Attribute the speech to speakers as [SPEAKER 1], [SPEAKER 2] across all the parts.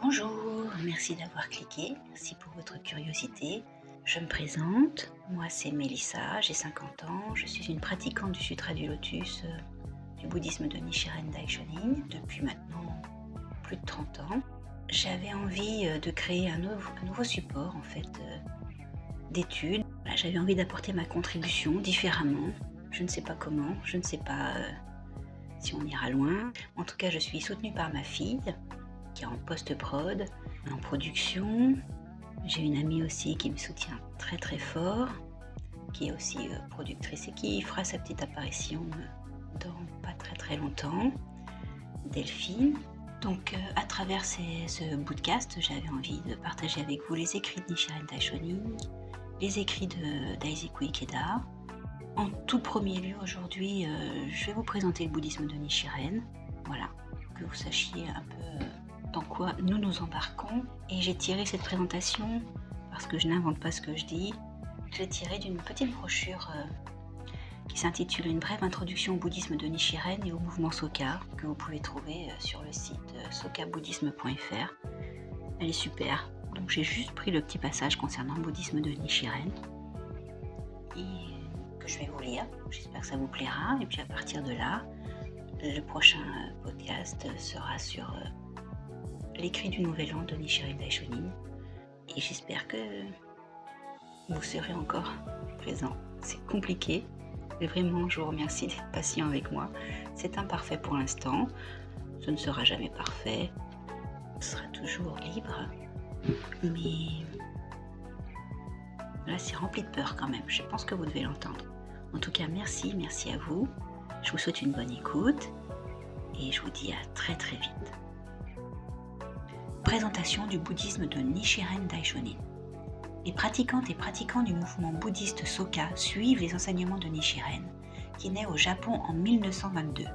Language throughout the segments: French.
[SPEAKER 1] Bonjour, merci d'avoir cliqué, merci pour votre curiosité. Je me présente, moi c'est Mélissa, j'ai 50 ans, je suis une pratiquante du Sutra du Lotus, du bouddhisme de Nichiren Daishonin depuis maintenant plus de 30 ans. J'avais envie de créer un nouveau support en fait d'études. Voilà, j'avais envie d'apporter ma contribution différemment. Je ne sais pas comment, je ne sais pas si on ira loin. En tout cas, je suis soutenue par ma fille qui est en post-prod, en production. J'ai une amie aussi qui me soutient très très fort, qui est aussi productrice et qui fera sa petite apparition dans pas très très longtemps, Delphine. Donc à travers ce podcast, j'avais envie de partager avec vous les écrits de Nichiren Daishonin, les écrits de Daisaku Ikeda. En tout premier lieu aujourd'hui, je vais vous présenter le bouddhisme de Nichiren, voilà, que vous sachiez un peu dans quoi nous nous embarquons. Et j'ai tiré cette présentation, parce que je n'invente pas ce que je dis, je l'ai tiré d'une petite brochure qui s'intitule Une brève introduction au bouddhisme de Nichiren et au mouvement Soka, que vous pouvez trouver sur le site sokabouddhisme.fr. Elle est super, donc j'ai juste pris le petit passage concernant le bouddhisme de Nichiren et que je vais vous lire. J'espère que ça vous plaira, et puis à partir de là, le prochain podcast sera sur l'écrit du Nouvel An de Nichiren Daishonin, et j'espère que vous serez encore présent. C'est compliqué, mais vraiment je vous remercie d'être patient avec moi. C'est imparfait pour l'instant, ce ne sera jamais parfait, ce sera toujours libre, mais là c'est rempli de peur quand même, je pense que vous devez l'entendre. En tout cas merci à vous, je vous souhaite une bonne écoute et je vous dis à très très vite. Présentation du bouddhisme de Nichiren Daishonin. Les pratiquantes et pratiquants du mouvement bouddhiste Soka suivent les enseignements de Nichiren, qui naît au Japon en 1922,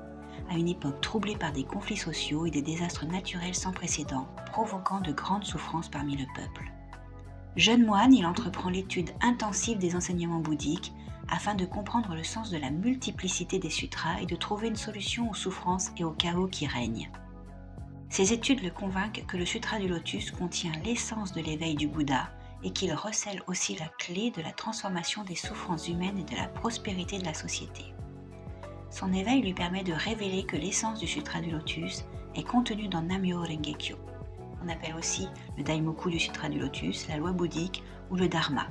[SPEAKER 1] à une époque troublée par des conflits sociaux et des désastres naturels sans précédent, provoquant de grandes souffrances parmi le peuple. Jeune moine, il entreprend l'étude intensive des enseignements bouddhiques afin de comprendre le sens de la multiplicité des sutras et de trouver une solution aux souffrances et au chaos qui règnent. Ces études le convainquent que le Sutra du Lotus contient l'essence de l'éveil du Bouddha et qu'il recèle aussi la clé de la transformation des souffrances humaines et de la prospérité de la société. Son éveil lui permet de révéler que l'essence du Sutra du Lotus est contenue dans Nam-myoho Renge-kyo. On appelle aussi le Daimoku du Sutra du Lotus, la loi bouddhique ou le Dharma.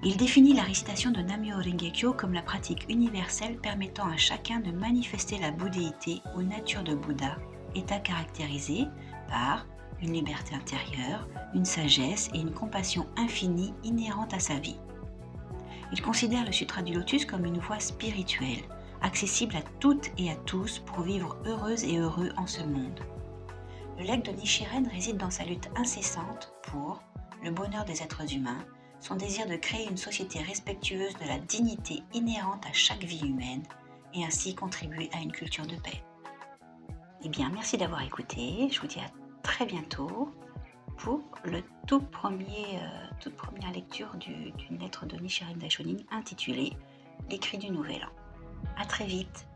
[SPEAKER 1] Il définit la récitation de Nam-myoho Renge-kyo comme la pratique universelle permettant à chacun de manifester la bouddhéité ou nature de Bouddha, état caractérisé par une liberté intérieure, une sagesse et une compassion infinie inhérente à sa vie. Il considère le Sutra du Lotus comme une voie spirituelle, accessible à toutes et à tous pour vivre heureuses et heureux en ce monde. Le legs de Nichiren réside dans sa lutte incessante pour le bonheur des êtres humains, son désir de créer une société respectueuse de la dignité inhérente à chaque vie humaine et ainsi contribuer à une culture de paix. Eh bien, merci d'avoir écouté. Je vous dis à très bientôt pour le toute première lecture d'une lettre de Nichiren Daishonin intitulée L'écrit du Nouvel An. À très vite.